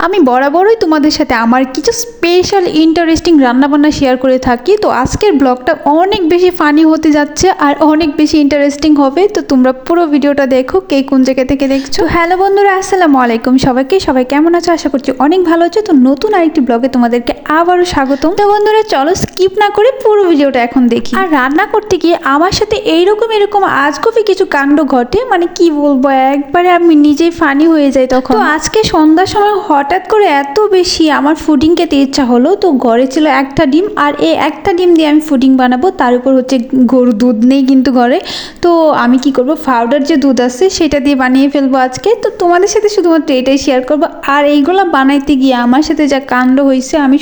আমি বরাবরই তোমাদের সাথে আমার কিছু স্পেশাল ইন্টারেস্টিং রান্নাবান্না শেয়ার করে থাকি। তো আজকের ব্লগটা অনেক বেশি ফানি হতে যাচ্ছে আর অনেক বেশি ইন্টারেস্টিং হবে। তো তোমরা পুরো ভিডিওটা দেখো, কে কোন জায়গা থেকে দেখছো। হ্যালো বন্ধুরা, আসসালামু আলাইকুম সবাইকে। সবাই কেমন আছো? আশা করছি অনেক ভালো আছো। তো নতুন আরেকটি ব্লগে তোমাদেরকে আবারও স্বাগতম। তো বন্ধুরা চলো স্কিপ না করে পুরো ভিডিওটা এখন দেখি। আর রান্না করতে গিয়ে আমার সাথে এরকম আজগবি কিছু কাণ্ড ঘটে, মানে কি বলবো, একবারে আমি নিজেই ফানি হয়ে যাই তখন। তো আজকে সন্ধ্যার সময় হঠাৎ করে এত বেশি আমার ফুডিং খেতে ইচ্ছা হলো। তো ঘরে ছিল একটা ডিম, আর এই একটা ডিম দিয়ে আমি ফুডিং বানাবো। তার উপর হচ্ছে গরুর দুধ নেই কিন্তু ঘরে। তো আমি কি করব, পাউডার যে দুধ আছে সেটা দিয়ে বানিয়ে ফেলবো আজকে। তো তোমাদের সাথে শুধুমাত্র এটাই শেয়ার করবো। আর এইগুলো বানাইতে গিয়ে আমার সাথে যা কাণ্ড হয়েছে, আমি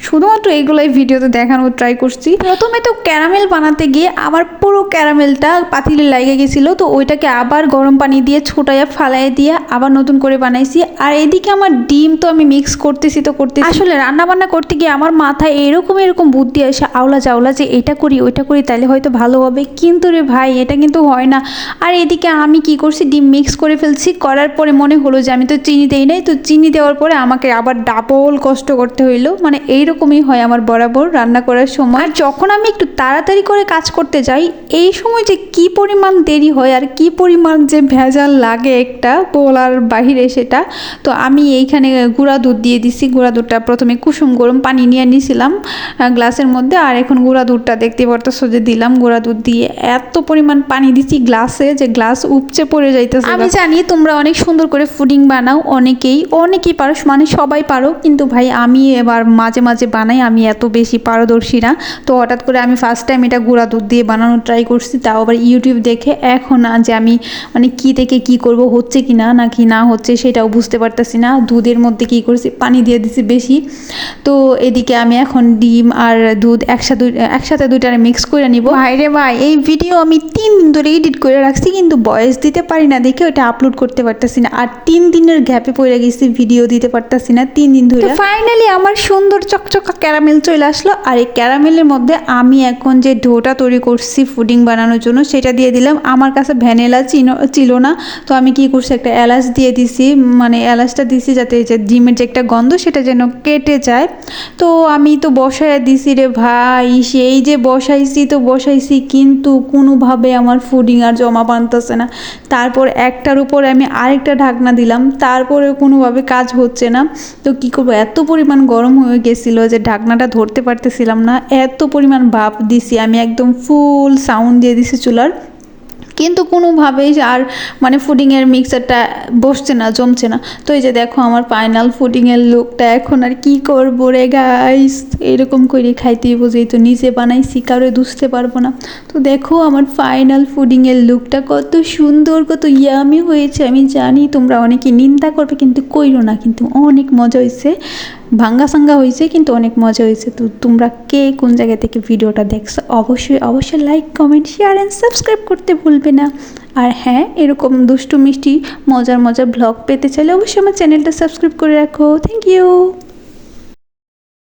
শুধুমাত্র এইগুলাই ভিডিওতে দেখানোর ট্রাই করছি। প্রথমে তো ক্যারামেল বানাতে গিয়ে আমার পুরো ক্যারামেলটা পাতিলে লাগে গেছিলো। তো ওইটাকে আবার গরম পানি দিয়ে ছোটাইয়া ফালাই দিয়ে আবার নতুন করে বানাইছি। আর এদিকে আমার ডিম তো আমি মিক্স করতেছি। আসলে রান্না বান্না করতে গিয়ে আমার মাথায় এরকম বুদ্ধি আসে আওলা জাওলা, যে এটা করি ওইটা করি তাহলে হয়তো ভালো হবে, কিন্তু রে ভাই এটা কিন্তু হয় না। আর এদিকে আমি কি করছি, ডিম মিক্স করে ফেলছি। করার পরে মনে হলো যে আমি তো চিনি দেই নাই। তো চিনি দেওয়ার পরে আমাকে আবার ডাবল কষ্ট করতে হইলো। মানে এইরকমই হয় আমার বরাবর রান্না করার সময়। আর যখন আমি একটু তাড়াতাড়ি করে কাজ করতে যাই, এই সময় যে কি পরিমাণ দেরি হয় আর কি পরিমাণ যে ভেজাল লাগে একটা বলার বাহিরে সেটা। তো আমি এইখানে গুঁড়া দুধ দিয়ে দিছি। গুঁড়া দুধটা প্রথমে কুসুম গরম পানি নিয়ে নিয়েছিলাম গ্লাসের মধ্যে, আর এখন গুঁড়া দুধটা দেখতে পারতেছো যে দিলাম। গুঁড়া দুধ দিয়ে এত পরিমাণ পানি দিচ্ছি গ্লাসে যে গ্লাস উপচে পড়ে যাইতেছে। আমি জানি তোমরা অনেক সুন্দর করে ফুডিং বানাও, অনেকেই পারো, মানে সবাই পারো, কিন্তু ভাই আমি এবার মাঝে মাঝে বানাই, আমি এত বেশি পারদর্শী না। তো হঠাৎ করে আমি ফার্স্ট টাইম এটা গুঁড়া দুধ দিয়ে বানানোর ট্রাই করছি, তাও আবার ইউটিউব দেখে। এখন যে আমি মানে কি থেকে কি করব, হচ্ছে কি না নাকি না হচ্ছে সেটাও বুঝতে পারতেছি না। দুধের মধ্যে কি করছি, পানি দিয়ে দিছি বেশি। তো এদিকে আমি এখন ডিম আর দুধ একসাথে দুইটারে মিক্স করে নিব। ভাইরে ভাই, এই ভিডিও আমি 3 দিন ধরে এডিট করে রাখছি, কিন্তু ভয়েস দিতে পারি না দেখে ওটা আপলোড করতে পারতেছি না। আর 3 দিনের গ্যাপে পড়ে গেছি, ভিডিও দিতে পারতেছি না 3 দিন ধরে। ফাইনালি আমার সুন্দর চকচকা ক্যারামেল চলে আসলো। আর এই ক্যারামেলের মধ্যে আমি এখন যে ডোটা তৈরি করছি ফুডিং বানানোর জন্য সেটা দিয়ে দিলাম। আমার কাছে ভ্যানিলা ছিল না, তো আমি কি করছি, একটা এলাচ দিয়ে দিছি। মানে এলাচটা দিছি যাতে যে ডিমের যে একটা গন্ধ সেটা যেন কেটে যায়। তো আমি তো বসায় দিছি রে ভাই, সেই যে বসাইছি কিন্তু কোনোভাবে আমার ফুডিং আর জমা বানতেছে না। তারপর একটার উপর আমি আরেকটা ঢাকনা দিলাম, তারপরে কোনোভাবে কাজ হচ্ছে না। তো কী করবো, এত পরিমাণ গরম হয়ে গেছিলো যে ঢাকনাটা ধরতে পারতেছিলাম না, এত পরিমাণ ভাপ দিছি আমি, একদম ফুল সাউন্ড দিয়ে দিছি চুলার, কিন্তু কোনোভাবেই আর মানে ফুডিংয়ের মিক্সারটা বসছে না, জমছে না। তো এই যে দেখো আমার ফাইনাল ফুডিংয়ের লুকটা। এখন আর কি করবো রে গাইস, এরকম করে খাইতেই বুঝেই তো নিজে বানাইছি, কারো দুষতে পারবো না। তো দেখো আমার ফাইনাল ফুডিংয়ের লুকটা কত সুন্দর, কত ইয়ামি হয়েছে। আমি জানি তোমরা অনেকে নিন্দা করবে, কিন্তু কইরো না, কিন্তু অনেক মজা হয়েছে। ভাঙ্গা হয়েছে কিন্তু অনেক মজা হয়েছে। তো তোমরা কে কোন জায়গা থেকে ভিডিওটা দেখছো অবশ্যই like, comment, share and subscribe করতে ভুলবে না। আর হ্যাঁ, এরকম দুষ্টু মিষ্টি মজার ব্লগ পেতে চাইলে অবশ্যই আমার চ্যানেলটা সাবস্ক্রাইব করে রাখো। Thank you.